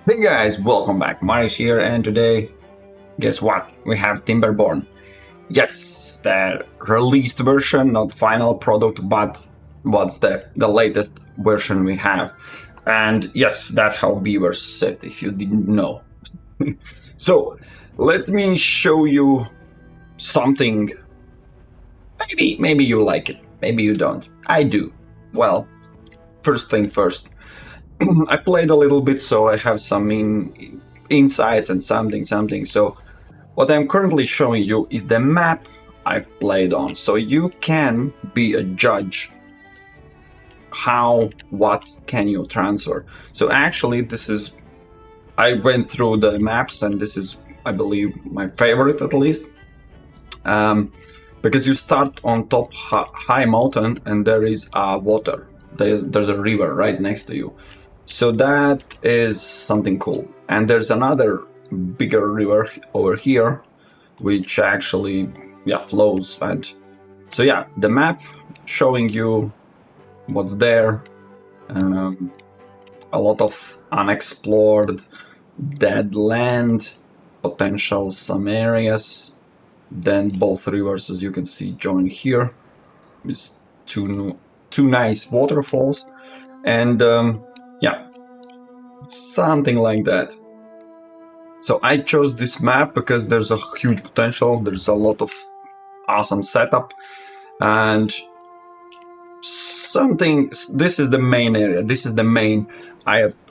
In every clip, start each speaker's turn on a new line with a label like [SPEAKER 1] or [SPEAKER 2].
[SPEAKER 1] Hey guys, welcome back. Marius here, and today, guess what? We have Timberborn. Yes, the released version, not final product, but what's the latest version we have. And yes, that's how beavers sit, if you didn't know. So, let me show you something. Maybe you like it, maybe you don't. I do. Well, first thing first. I played a little bit, so I have some insights and something. So what I'm currently showing you is the map I've played on, so you can be a judge. What can you transfer? So actually, I went through the maps, and this is, I believe, my favorite at least. Because you start on top high mountain, and there is water. There's a river right next to you. So that is something cool. And there's another bigger river over here, which actually, flows. And so, the map showing you what's there. A lot of unexplored dead land, potential some areas. Then both rivers, as you can see, join here. With two nice waterfalls. And something like that. So I chose this map because there's a huge potential, there's a lot of awesome setup, and this is the main area,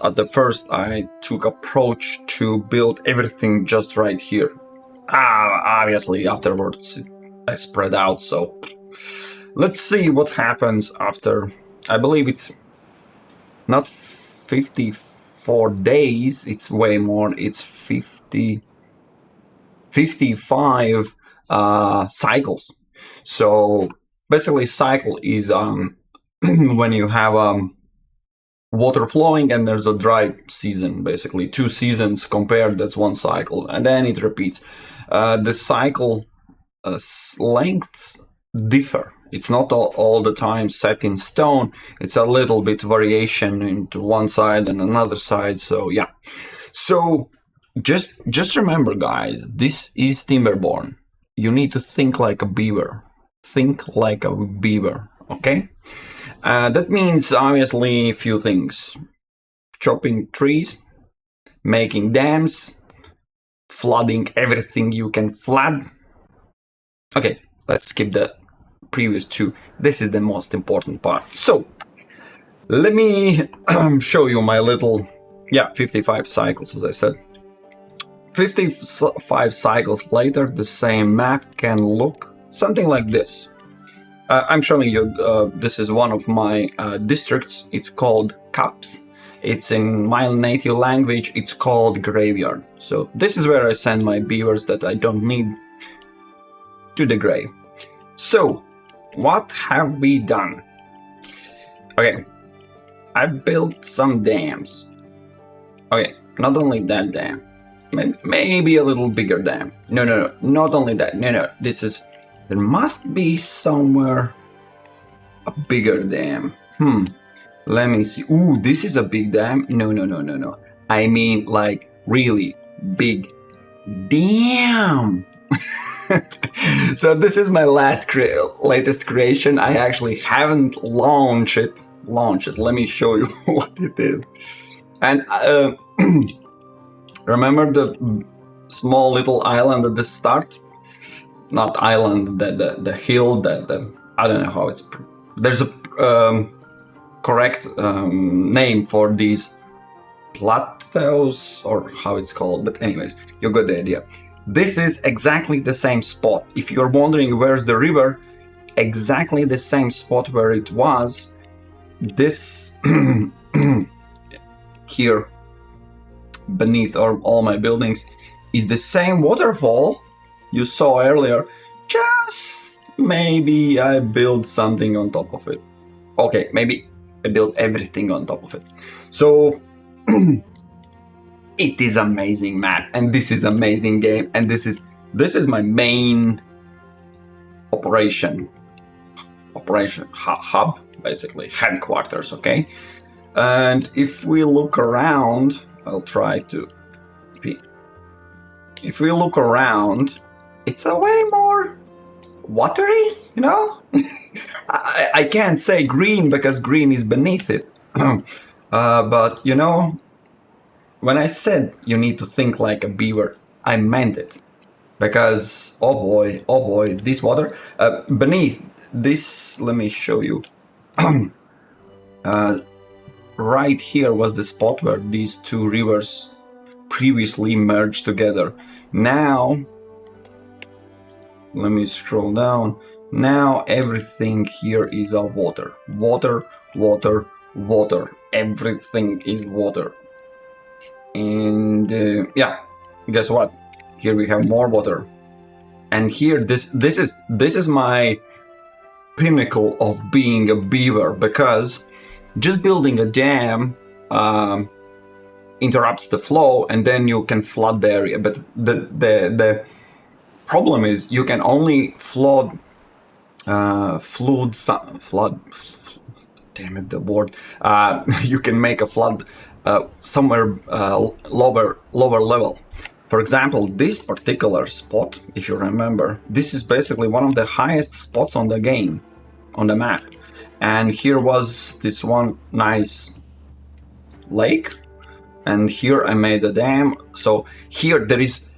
[SPEAKER 1] at the first I took approach to build everything just right here. Obviously afterwards I spread out, so let's see what happens after, I believe it's not 54 days, it's way more, it's 55 cycles. So basically cycle is when you have water flowing and there's a dry season, basically 2 seasons compared, that's 1 cycle, and then it repeats. The cycle lengths differ. It's not all the time set in stone. It's a little bit variation into one side and another side. So yeah. So just remember, guys, this is Timberborn. You need to think like a beaver. Think like a beaver, okay? That means obviously a few things. Chopping trees, making dams, flooding everything you can flood. Okay, let's skip that previous 2. This is the most important part. So let me show you my little 55 cycles, as I said. 55 cycles later, the same map can look something like this. I'm showing you, this is one of my districts. It's called Cups. It's in my native language, it's called Graveyard. So this is where I send my beavers that I don't need to the grave. So what have we done? Okay, I built some dams. Okay, not only that dam, maybe a little bigger dam. No, not only that. No, there must be somewhere a bigger dam. Let me see. Ooh, this is a big dam. No. I mean, like, really big. Damn! So this is my latest creation. I actually haven't launched it. Let me show you what it is. And remember the small little island at the start? Not island, the hill, I don't know how it's. There's a correct name for these plateaus, or how it's called. But anyways, you got the idea. This is exactly the same spot. If you're wondering where's the river, exactly the same spot where it was. This here beneath all my buildings is the same waterfall you saw earlier. Just maybe I built something on top of it. Okay, maybe I built everything on top of it. So it is amazing map, and this is amazing game, and this is my main operation hub, basically headquarters. Okay, and if we look around, I'll try to be. If we look around, it's a way more watery, you know? I can't say green because green is beneath it. But, you know, when I said you need to think like a beaver, I meant it. Because, oh boy, this water, beneath this, let me show you. Right here was the spot where these two rivers previously merged together. Now, let me scroll down. Now everything here is of water. Water, water, water. Everything is water. And yeah, guess what? Here we have more water. And here, this is my pinnacle of being a beaver, because just building a dam interrupts the flow, and then you can flood the area. But the problem is you can only flood. Damn it, the word. You can make a flood somewhere lower level. For example, this particular spot, if you remember, this is basically one of the highest spots on the game, on the map. And here was this one nice lake, and here I made a dam. So here there is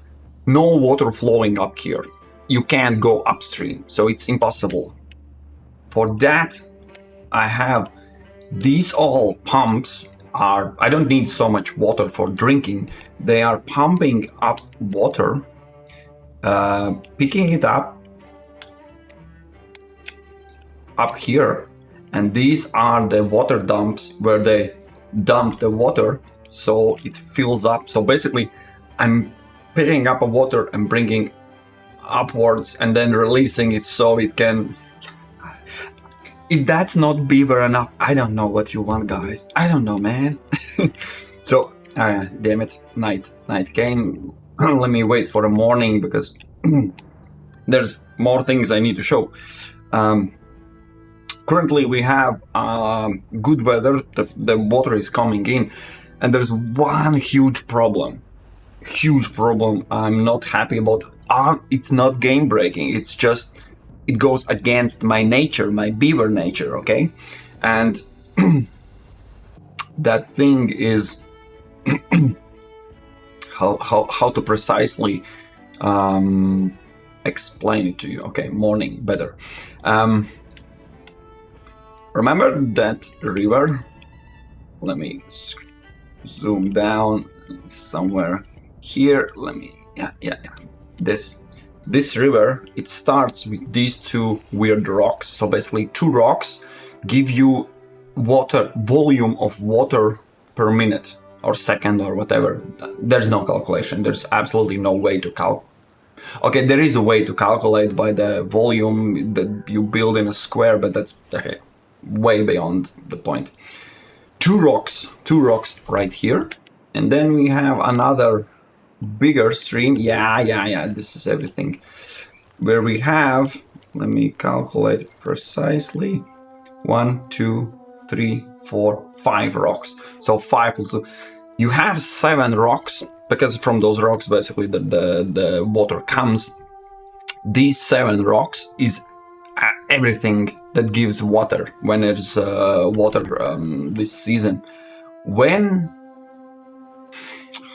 [SPEAKER 1] no water flowing up here. You can't go upstream, so it's impossible. For that, I have these all pumps. I don't need so much water for drinking. They are pumping up water, picking it up here, and these are the water dumps where they dump the water so it fills up. So basically, I'm picking up a water and bringing upwards and then releasing it so it can. If that's not beaver enough, I don't know what you want, guys. I don't know, man. So, damn it, night came. Let me wait for the morning because there's more things I need to show. Currently, we have good weather. The water is coming in, and there's one huge problem. I'm not happy about. It's not game breaking. It's just. It goes against my nature, my beaver nature, okay? And that thing is how to precisely explain it to you. Okay, morning, better. Remember that river? Let me zoom down somewhere here. Let me, yeah. This river, it starts with these two weird rocks. So basically 2 rocks give you volume of water per minute or second or whatever. There's no calculation. There's absolutely no way to calculate. Okay, there is a way to calculate by the volume that you build in a square, but that's okay, way beyond the point. 2 rocks right here. And then we have another bigger stream. Yeah, this is everything. Where we have, let me calculate precisely, 1, 2, 3, 4, 5 rocks. So 5 plus 2. You have 7 rocks, because from those rocks basically the water comes. These 7 rocks is everything that gives water when there's water this season. How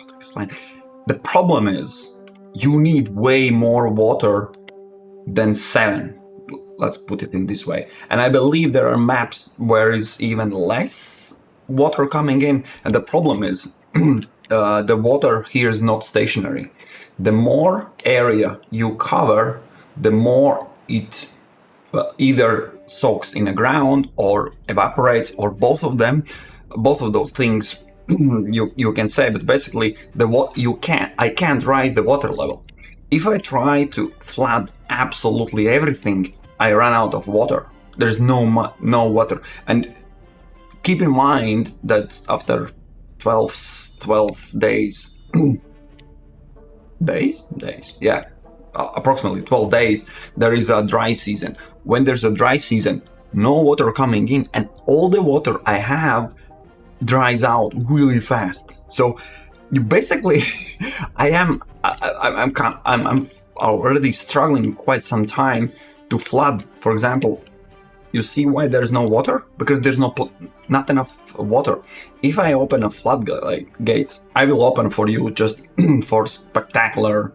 [SPEAKER 1] to explain? The problem is you need way more water than 7. Let's put it in this way. And I believe there are maps where is even less water coming in. And the problem is the water here is not stationary. The more area you cover, the more it either soaks in the ground or evaporates, or both of them. Both of those things you can say, but basically I can't rise the water level. If I try to flood absolutely everything, I run out of water. There's no water. And keep in mind that after 12 days approximately 12 days, there is a dry season. When there's a dry season, no water coming in, and all the water I have dries out really fast. So you basically, I'm already struggling quite some time to flood. For example, you see why there's no water? Because there's not enough water. If I open a floodgates, I will open for you just for spectacular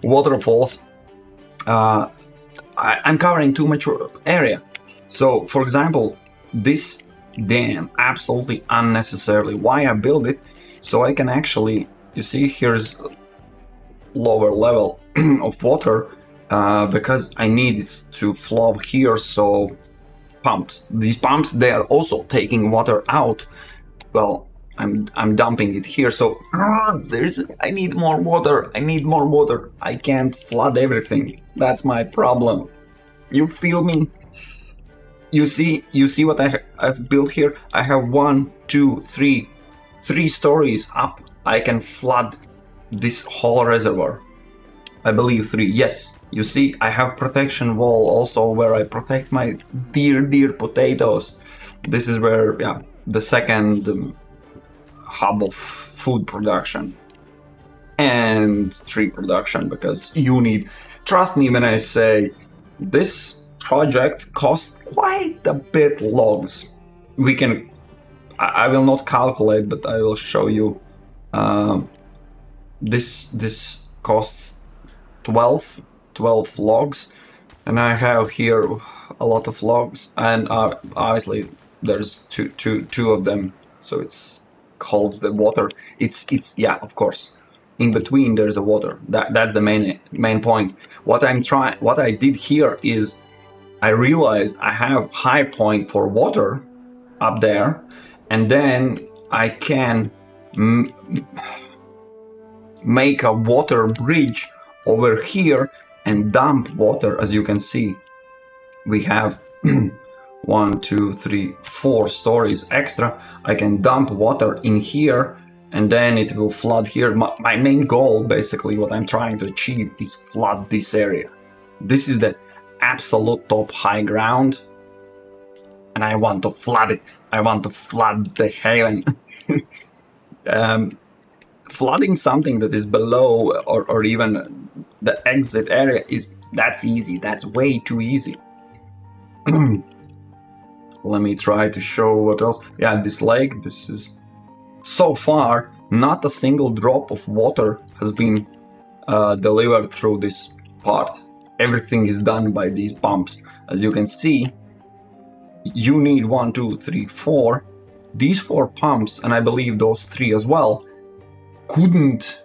[SPEAKER 1] waterfalls. I'm covering too much area. So, for example, this dam absolutely unnecessarily. Why I build it? So I can actually, you see, here's lower level of water. Because I need it to flow here, so these pumps, they are also taking water out. Well, I'm dumping it here, so I need more water. I can't flood everything. That's my problem. You feel me? You see what I've built here? I have 1, 2, 3 stories up. I can flood this whole reservoir. I believe 3. Yes, you see, I have protection wall also where I protect my dear potatoes. This is where, yeah, the second hub of food production and tree production, because you need, trust me when I say this project costs quite a bit logs. I will not calculate, but I will show you. This costs 12 logs, and I have here a lot of logs, and obviously there's two of them, so it's called the water. It's yeah, of course, in between there's a water. That's the main point. What I did here is I realized I have high point for water up there, and then I can make a water bridge over here and dump water. As you can see, we have 1, 2, 3, 4 stories extra. I can dump water in here, and then it will flood here. My main goal, basically what I'm trying to achieve, is flood this area. This is the absolute top high ground, and I want to flood it. I want to flood the haven. Flooding something that is below or even the exit area that's easy. That's way too easy. Let me try to show what else. Yeah, this lake, this is so far not a single drop of water has been delivered through this part. Everything is done by these pumps. As you can see, you need 1, 2, 3, 4. These 4 pumps, and I believe those 3 as well, couldn't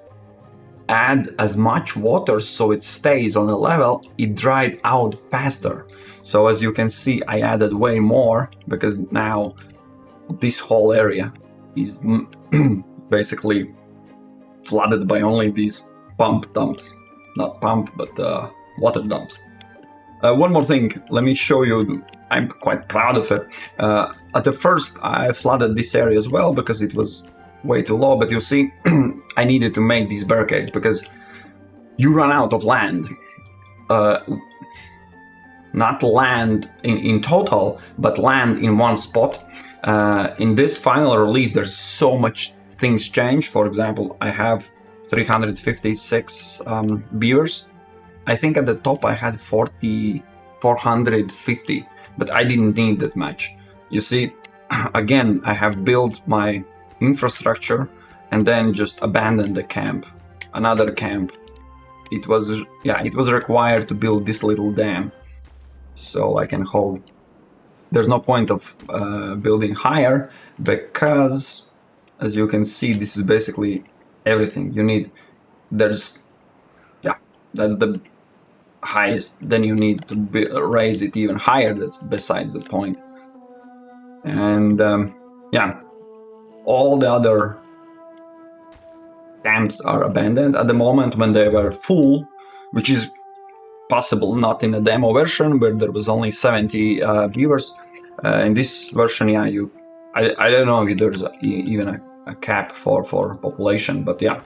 [SPEAKER 1] add as much water so it stays on a level. It dried out faster. So as you can see, I added way more, because now this whole area is basically flooded by only these pump dumps. Not pump, but water dumps. One more thing, let me show you. I'm quite proud of it. At the first, I flooded this area as well because it was way too low, but you see, I needed to make these barricades because you run out of land. Not land in total, but land in one spot. In this final release, there's so much things change. For example, I have 356 beavers. I think at the top I had 450, but I didn't need that much. You see, again, I have built my infrastructure and then just abandoned the camp, another camp. It was required to build this little dam so I can hold. There's no point of building higher, because as you can see, this is basically everything you need. That's the highest. Then you need to raise it even higher. That's besides the point. And all the other camps are abandoned at the moment. When they were full, which is possible not in a demo version where there was only 70 viewers. In this version, I don't know if there's even a cap for population, but yeah,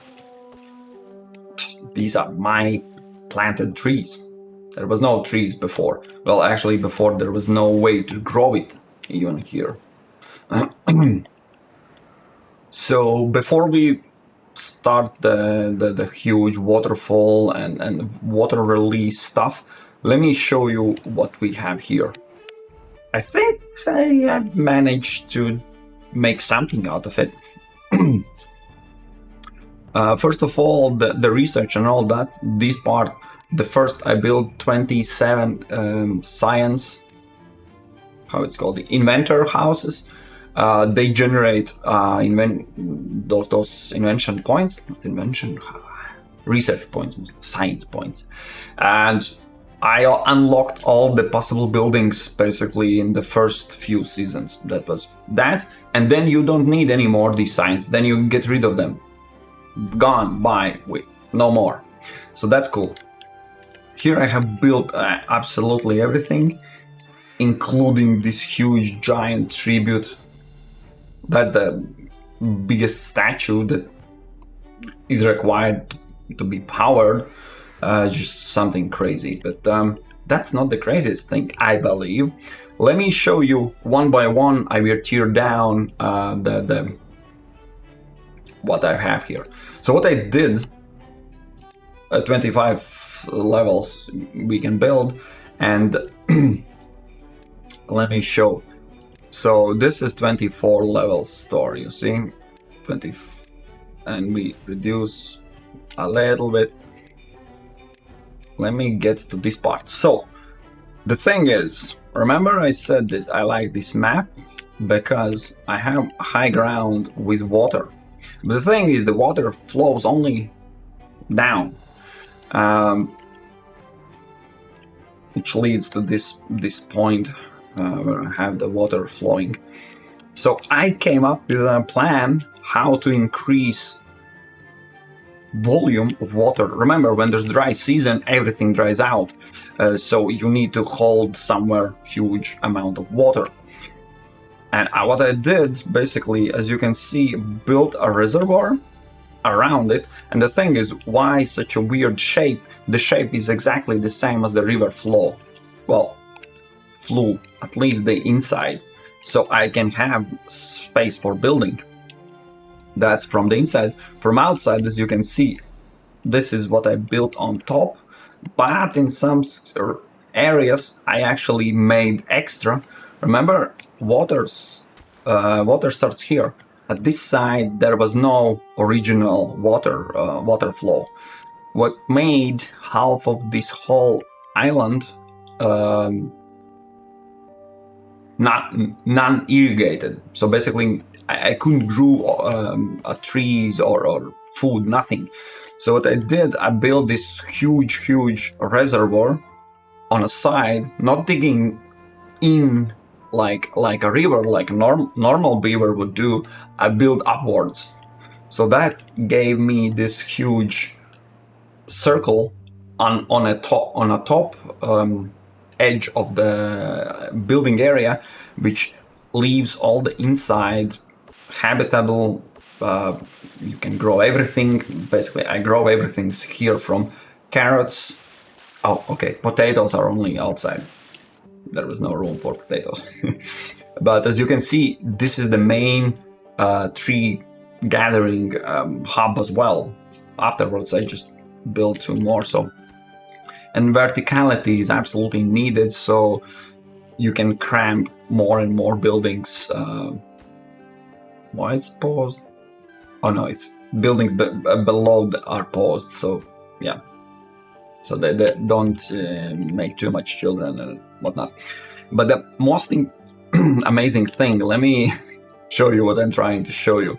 [SPEAKER 1] these are my planted trees. There was no trees before. Well, actually, before there was no way to grow it even here. So before we start the huge waterfall and water release stuff, let me show you what we have here. I think I have managed to make something out of it. First of all, the research and all that, this part, the first I built 27 science, how it's called, the inventor houses. They generate those invention points, research points, science points, and I unlocked all the possible buildings basically in the first few seasons. That was that, and then you don't need any more these science. Then you get rid of them. Gone, bye, no more. So that's cool. Here I have built absolutely everything, including this huge giant tribute. That's the biggest statue that is required to be powered. Just something crazy, but that's not the craziest thing, I believe. Let me show you one by one. I will tear down the what I have here. So what I did, 25 levels we can build, and let me show. So this is 24 levels store, you see, 20, and we reduce a little bit. Let me get to this part. So the thing is, remember I said that I like this map because I have high ground with water. But the thing is, the water flows only down, which leads to this point where I have the water flowing. So I came up with a plan how to increase volume of water. Remember, when there's dry season, everything dries out. So you need to hold somewhere huge amount of water. And what I did, basically, as you can see, built a reservoir around it. And the thing is, why such a weird shape? The shape is exactly the same as the river flow. Well, flew, at least the inside. So I can have space for building. That's from the inside. From outside, as you can see, this is what I built on top. But in some areas, I actually made extra. Remember, water starts here. At this side, there was no original water flow. What made half of this whole island not non-irrigated. So basically, I couldn't grow trees or food, nothing. So what I did, I built this huge reservoir on a side, not digging in like a river, like a normal beaver would do. I built upwards. So that gave me this huge circle on a top edge of the building area, which leaves all the inside habitable. You can grow everything. Basically, I grow everything here, from carrots. Oh, okay, potatoes are only outside. There was no room for potatoes. But as you can see, this is the main tree gathering hub as well. Afterwards, I just built 2 more. So, and verticality is absolutely needed, so you can cram more and more buildings. Why it's paused? Oh no, it's buildings below are paused. So yeah, so they don't make too much children and whatnot. But the most amazing thing, let me show you what I'm trying to show you.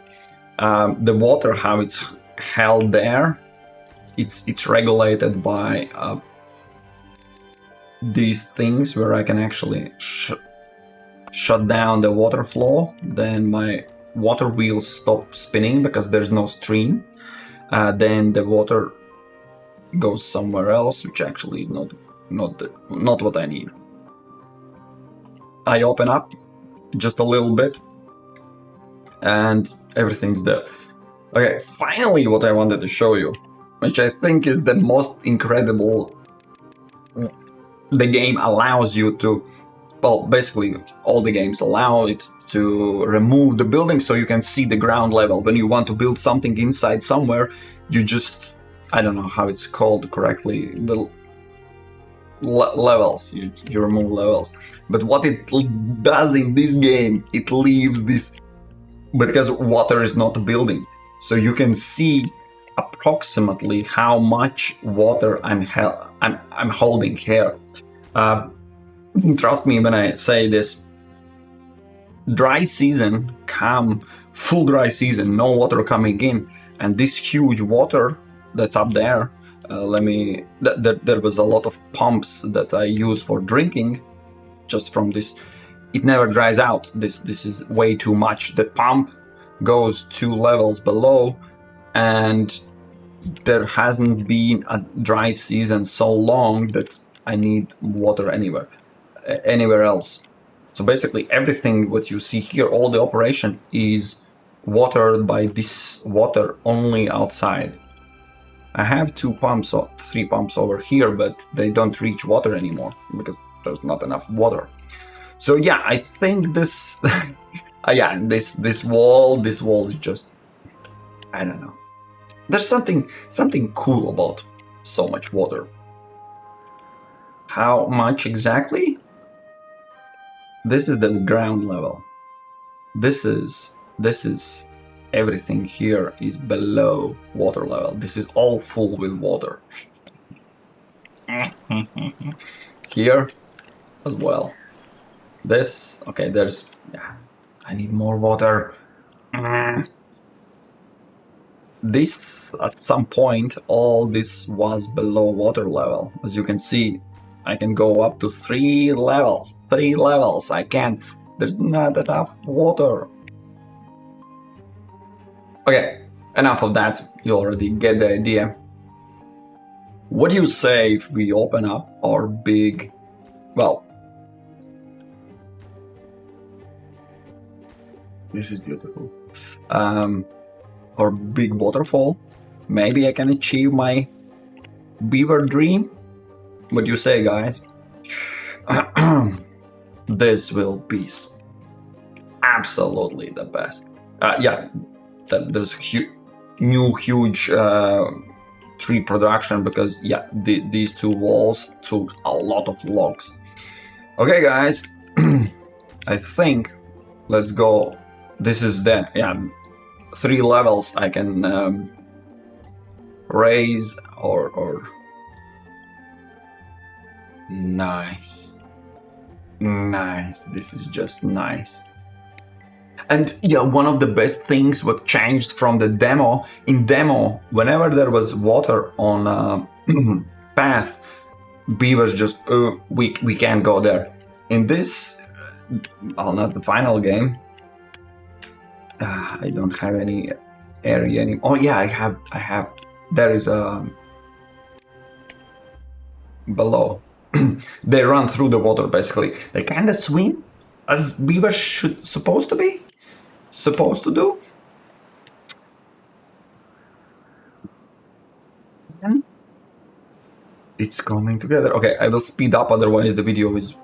[SPEAKER 1] The water, how it's held there, it's regulated by these things where I can actually shut down the water flow. Then my water wheels stop spinning because there's no stream. Then the water goes somewhere else, which actually is not what I need. I open up just a little bit and everything's there. Okay, finally what I wanted to show you, which I think is the most incredible. The game allows you to, well, basically all the games allow it to remove the building so you can see the ground level. When you want to build something inside somewhere, you just, I don't know how it's called correctly, the levels, you remove levels. But what it does in this game, it leaves this, because water is not a building, so you can see approximately how much water I'm holding here. Trust me when I say this. Dry season come, full dry season, no water coming in, and this huge water that's up there. There was a lot of pumps that I use for drinking, just from this. It never dries out. This is way too much. The pump goes 2 levels below, and there hasn't been a dry season so long that I need water anywhere else. So basically everything what you see here, all the operation is watered by this water only outside. I have 2 pumps or 3 pumps over here, but they don't reach water anymore because there's not enough water. So yeah, I think this yeah, this wall is just, I don't know. There's something cool about so much water. How much exactly? This is the ground level. This is everything here is below water level. This is all full with water. Here as well. This, okay, there's, yeah, I need more water. This, at some point, all this was below water level. As you can see, I can go up to 3 levels. 3 levels, I can. There's not enough water. Okay, enough of that. You already get the idea. What do you say if we open up our big, well, this is beautiful. Our big waterfall. Maybe I can achieve my beaver dream. What do you say, guys? This will be absolutely the best. Yeah, there's new huge tree production because, yeah, these 2 walls took a lot of logs. Okay, guys, I think let's go. This is the, yeah, 3 levels I can raise or nice. This is just nice. And yeah, one of the best things what changed from the demo, in demo, whenever there was water on path, beavers just we can't go there. In this, well, not the final game, I don't have any area anymore. Oh yeah, I have. There is a below. They run through the water basically. They kind of swim as beavers supposed to do. And it's coming together. Okay, I will speed up, otherwise the video is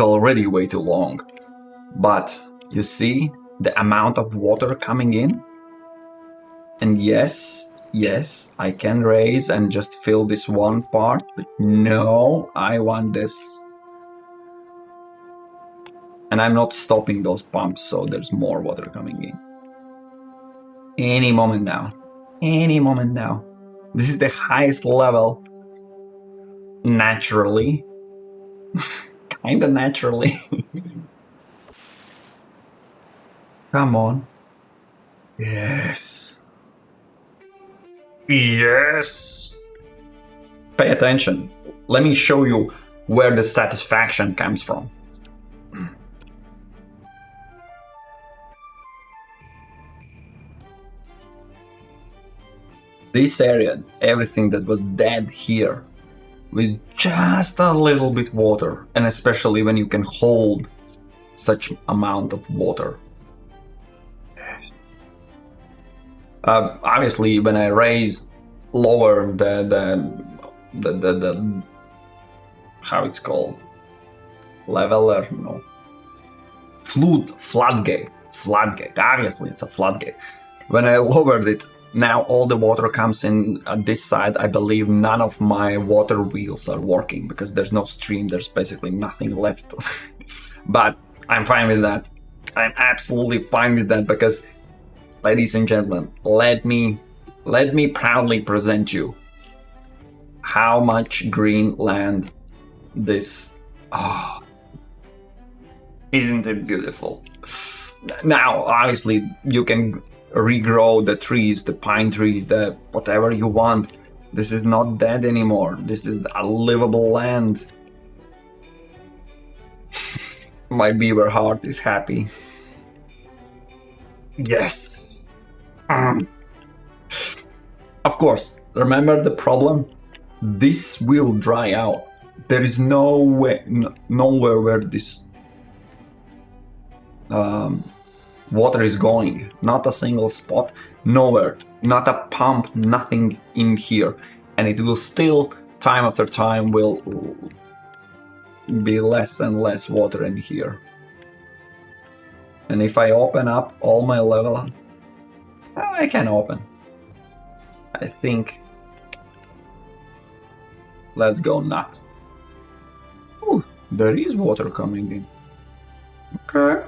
[SPEAKER 1] already way too long. But you see the amount of water coming in, and yes, I can raise and just fill this one part, but no, I want this. And I'm not stopping those pumps, so there's more water coming in. Any moment now. This is the highest level, naturally. Kinda naturally. Come on. Yes. Pay attention. Let me show you where the satisfaction comes from. This area, everything that was dead here, with just a little bit water, and especially when you can hold such amount of water. Obviously, when I raise lower the how it's called, leveler, no, floodgate. Floodgate. Obviously, it's a floodgate. When I lowered it, now all the water comes in at this side. I believe none of my water wheels are working because there's no stream. There's basically nothing left. But I'm fine with that. I'm absolutely fine with that because, ladies and gentlemen, let me proudly present you how much green land this. Oh, isn't it beautiful? Now, obviously, you can regrow the trees, the pine trees, the whatever you want. This is not dead anymore. This is a livable land. My beaver heart is happy. Yes. Of course, remember the problem? This will dry out. There is no way, nowhere where this water is going. Not a single spot, nowhere. Not a pump, nothing in here. And it will still, time after time, will be less and less water in here. And if I open up all my level, I can open. I think. Let's go nuts. Ooh, there is water coming in. Okay.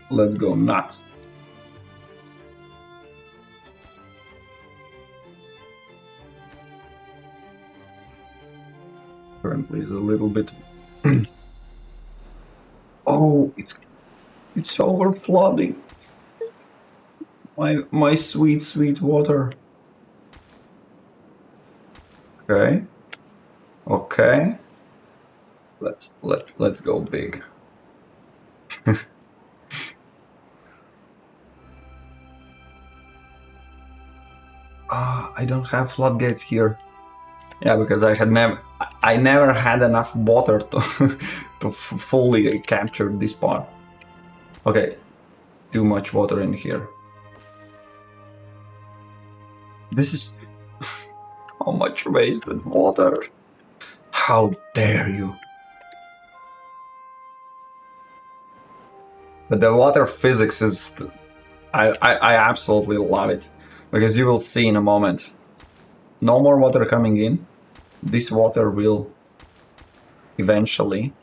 [SPEAKER 1] Let's go nuts. Currently is a little bit. Oh, it's over flooding. My sweet water. Okay. Let's go big. I don't have floodgates here. Yeah, because I never had enough water to fully capture this part. Okay, too much water in here. This is how much wasted water. How dare you? But the water physics is... I absolutely love it. Because you will see in a moment. No more water coming in. This water will eventually...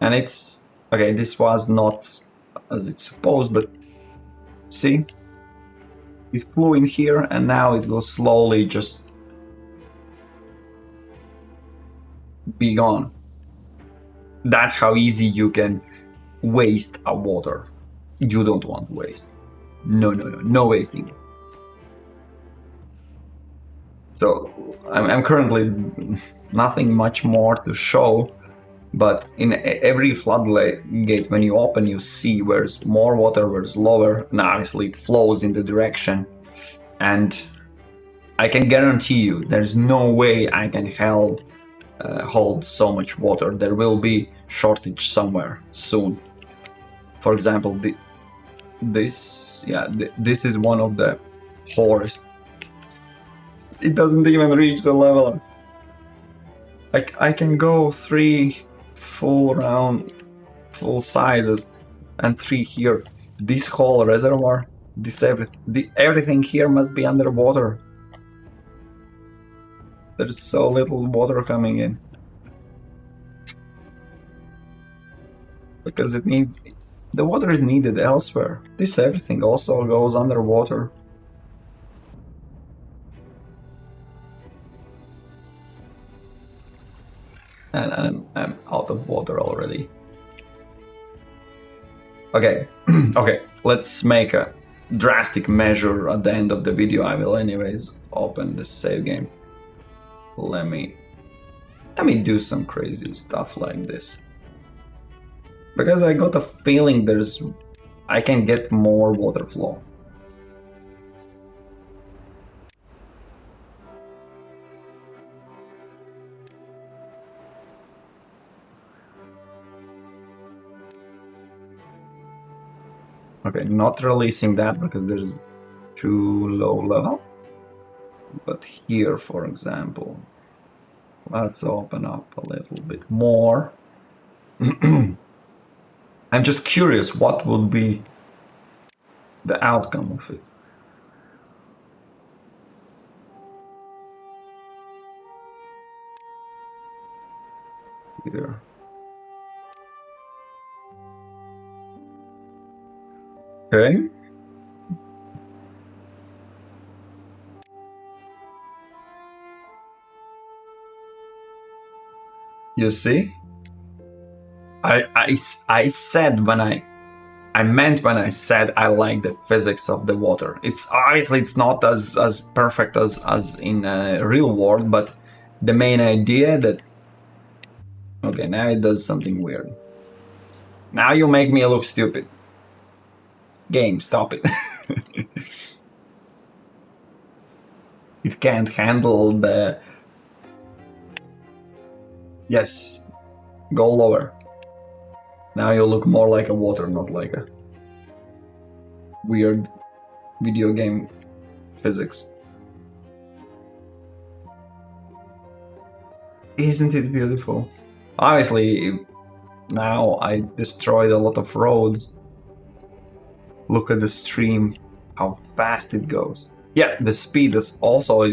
[SPEAKER 1] And it's... Okay, this was not as it's supposed, but... See? It flew in here and now it will slowly just... be gone. That's how easy you can waste a water. You don't want waste. No wasting. So I'm currently nothing much more to show, but in every floodgate when you open you see where's more water, where's lower, and obviously it flows in the direction, and I can guarantee you there's no way I can hold so much water. There will be shortage somewhere soon. For example, this is one of the poorest. It doesn't even reach the level. I can go 3 full sizes and 3 here. This whole reservoir, everything here must be underwater. There's so little water coming in. Because the water is needed elsewhere. This everything also goes underwater. And I'm out of water already. Okay, okay, let's make a drastic measure at the end of the video. I will anyways open the save game. Let me do some crazy stuff like this. Because I got a feeling I can get more water flow. Okay, not releasing that because there's too low level. But here, for example, let's open up a little bit more. I'm just curious what would be the outcome of it. Here. Okay. You see? I said when I meant when I said I like the physics of the water. It's obviously it's not as perfect as in a real world, but the main idea that okay, now it does something weird. Now you make me look stupid. Game, stop it. It can't handle the... Yes, go lower. Now you look more like a water, not like a weird video game physics. Isn't it beautiful? Obviously, now I destroyed a lot of roads. Look at the stream, how fast it goes. Yeah, the speed is also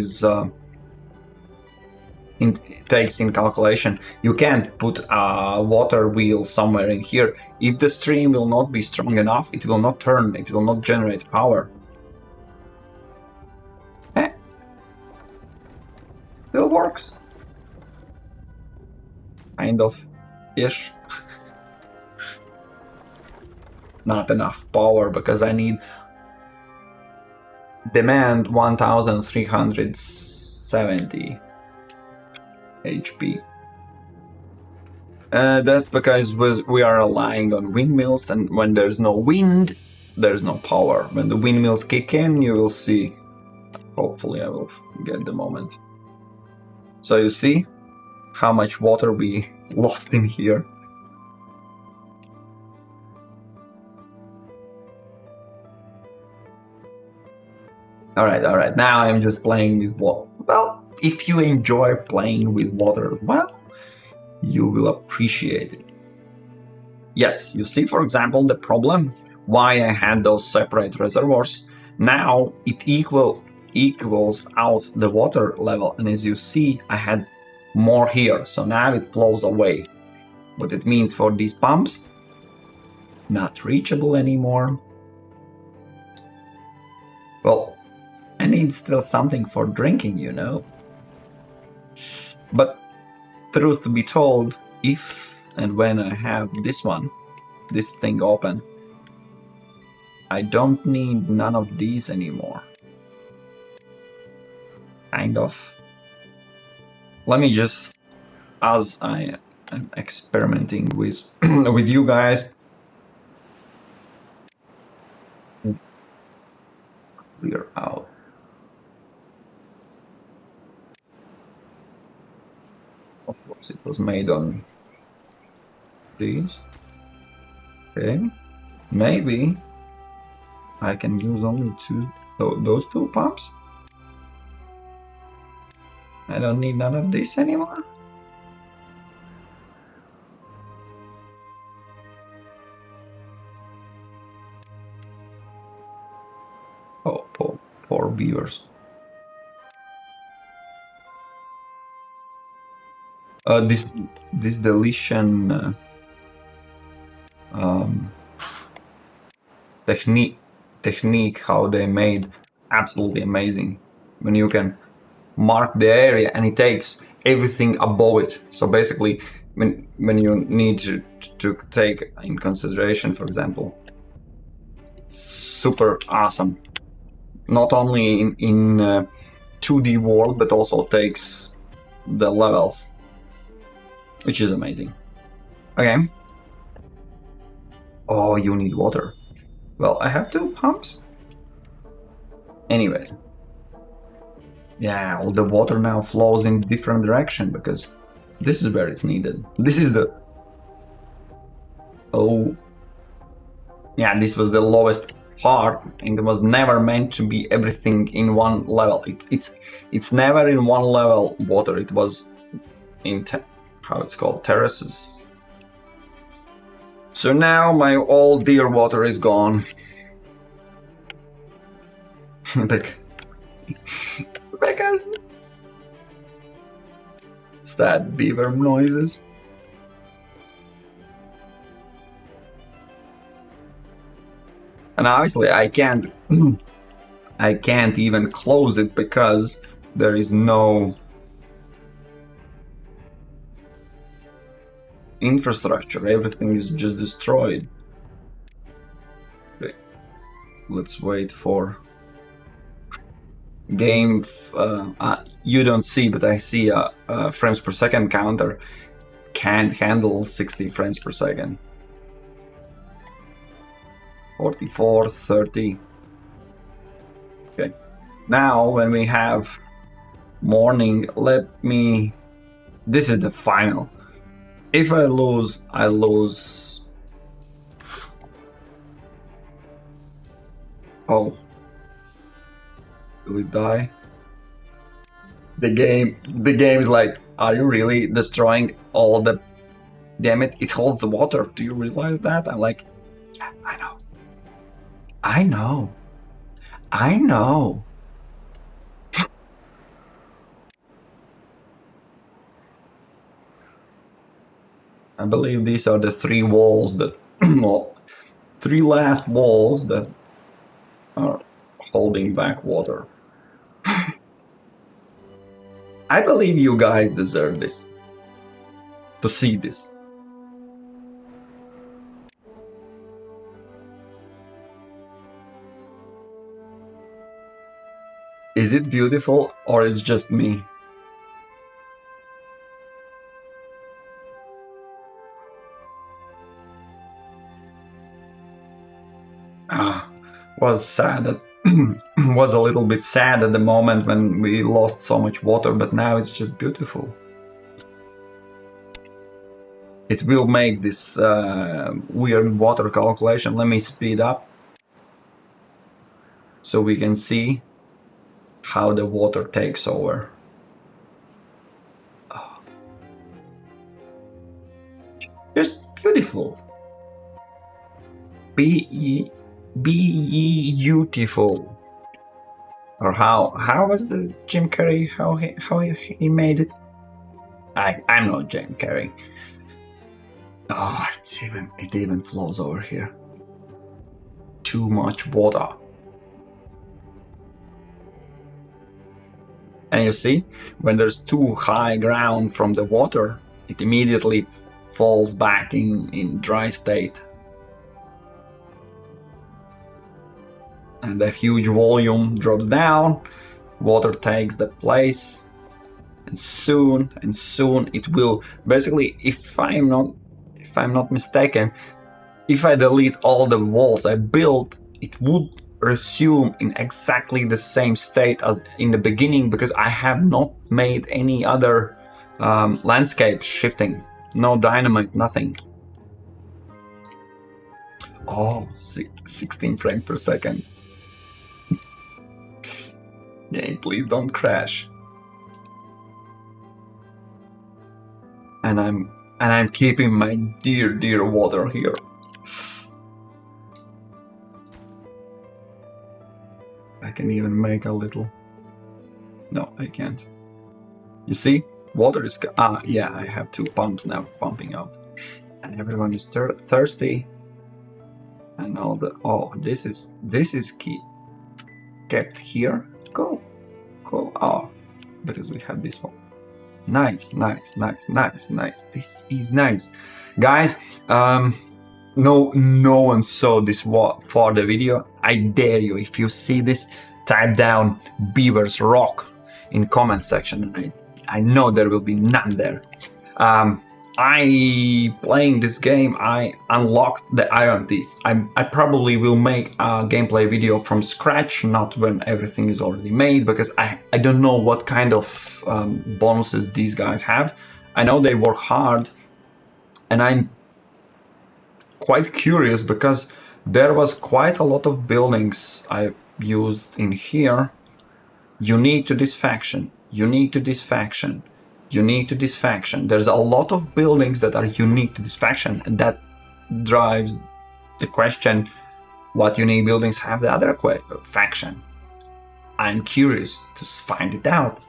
[SPEAKER 1] takes in calculation. You can't put a water wheel somewhere in here. If the stream will not be strong enough, it will not turn, it will not generate power. Still works. Kind of. Ish. Not enough power because I need demand 1370 HP. That's because we are relying on windmills, and when there's no wind, there's no power. When the windmills kick in, you will see. Hopefully I will get the moment. So you see how much water we lost in here. Alright, now I'm just playing with water. Well, if you enjoy playing with water, well, you will appreciate it. Yes, you see, for example, the problem, why I had those separate reservoirs. Now it equals out the water level, and as you see, I had more here, so now it flows away. What it means for these pumps, not reachable anymore. Well, I need still something for drinking, you know. But truth to be told, if and when I have this thing open, I don't need none of these anymore. Kind of. Let me just, as I am experimenting with with you guys, clear out. Of course, it was made on these. Okay, maybe I can use only those two pumps. I don't need none of this anymore. Oh, poor beavers. This deletion technique how they made, absolutely amazing. When you can mark the area and it takes everything above it. So basically, when you need to take in consideration, for example, super awesome. Not only in 2D world, but also takes the levels, which is amazing. Okay. Oh, you need water. Well, I have 2 pumps. Anyways. Yeah, all the water now flows in different direction because this is where it's needed. This is the... Oh. Yeah, this was the lowest part, and it was never meant to be everything in one level. It's never in one level water. It was in how it's called, terraces. So now my all dear water is gone. because sad beaver noises. And obviously I can't I can't even close it because there is no infrastructure. Everything is just destroyed. Okay. Let's wait for game. You don't see, but I see a frames per second counter. Can't handle 60 frames per second. 44, 30. Okay. Now, when we have morning, let me... This is the final. If I lose, I lose... Oh. Will it die? The game is like, are you really destroying all the... Damn it, it holds the water. Do you realize that? I'm like, yeah, I know. I know. I know. I believe these are the 3 walls that... well, 3 last walls that are holding back water. I believe you guys deserve this. To see this. Is it beautiful or is it just me? Was sad that was a little bit sad at the moment when we lost so much water, but now it's just beautiful. It will make this weird water calculation. Let me speed up so we can see how the water takes over. Oh. Just beautiful. Beautiful. Or how was this Jim Carrey? How he made it? I'm not Jim Carrey. Oh, it even flows over here. Too much water. And you see, when there's too high ground from the water, it immediately falls back in dry state. And the huge volume drops down, water takes the place, and soon it will basically, if I'm not mistaken, if I delete all the walls I built, it would resume in exactly the same state as in the beginning, because I have not made any other landscape shifting, no dynamite, nothing. Oh, 16 frames per second. Game, please don't crash. And I'm keeping my dear water here. I can even make a little... No, I can't. You see? Water is... yeah, I have 2 pumps now pumping out. And everyone is thirsty. And all the... Oh, this is key. Kept here. Cool. Oh, because we have this one. Nice. This is nice. Guys, no one saw this for the video. I dare you, if you see this, type down Beaver's Rock in comment section. I know there will be none there. Playing this game, I unlocked the Iron Teeth. I probably will make a gameplay video from scratch, not when everything is already made, because I don't know what kind of bonuses these guys have. I know they work hard, and I'm quite curious because there was quite a lot of buildings I used in here. Unique to this faction, unique to this faction. Unique to this faction. There's a lot of buildings that are unique to this faction and that drives the question, what unique buildings have the other faction? I'm curious to find it out.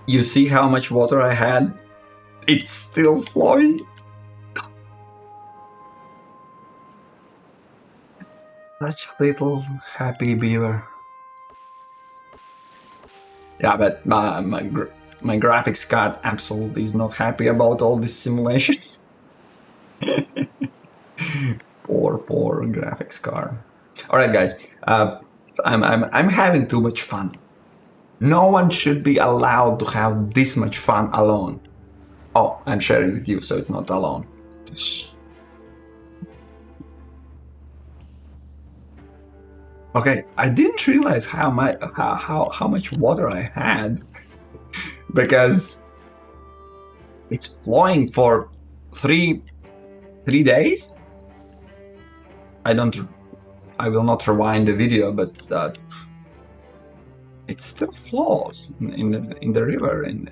[SPEAKER 1] You see how much water I had? It's still flowing. Such a little happy beaver. Yeah, but my graphics card absolutely is not happy about all these simulations. poor graphics card. All right, guys. I'm having too much fun. No one should be allowed to have this much fun alone. Oh, I'm sharing with you, so it's not alone. Okay, I didn't realize how much water I had because it's flowing for three days. I will not rewind the video, but it still flows in the river, and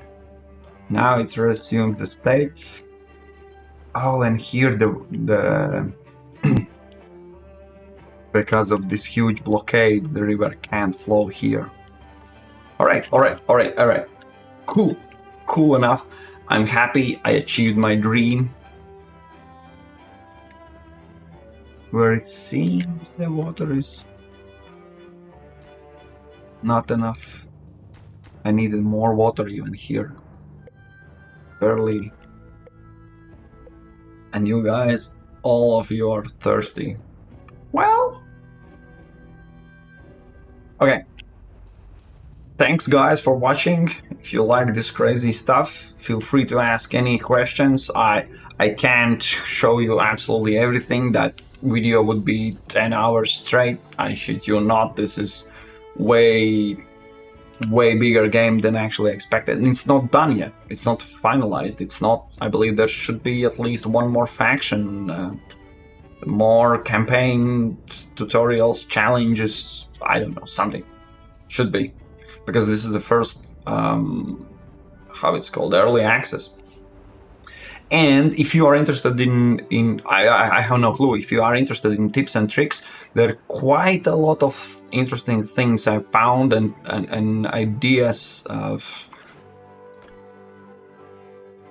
[SPEAKER 1] now it's resumed the state. Oh, and here the because of this huge blockade, the river can't flow here. All right. Cool enough. I'm happy I achieved my dream. Where it seems the water is not enough. I needed more water even here. Barely. And you guys, all of you are thirsty. Well, okay. Thanks guys for watching. If you like this crazy stuff, feel free to ask any questions. I can't show you absolutely everything. That video would be 10 hours straight. I shit you not. This is way bigger game than actually expected, and it's not done yet. It's not finalized. It's not. I believe there should be at least one more faction, more campaign tutorials, challenges. I don't know, something should be, because this is the first how it's called, early access. And if you are interested in I have no clue, if you are interested in tips and tricks, there are quite a lot of interesting things I found and ideas of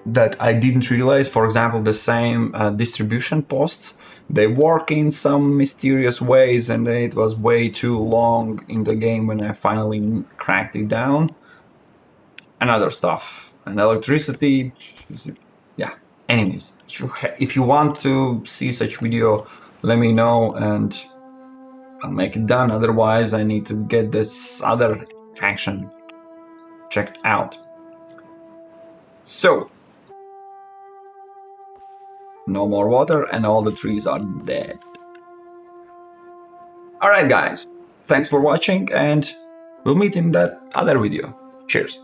[SPEAKER 1] that I didn't realize. For example, the same distribution posts, they work in some mysterious ways, and it was way too long in the game when I finally cracked it down. And other stuff, and electricity, yeah. Anyways, if you want to see such video, let me know and I'll make it done. Otherwise, I need to get this other faction checked out. So, no more water and all the trees are dead. Alright guys, thanks for watching and we'll meet in that other video. Cheers.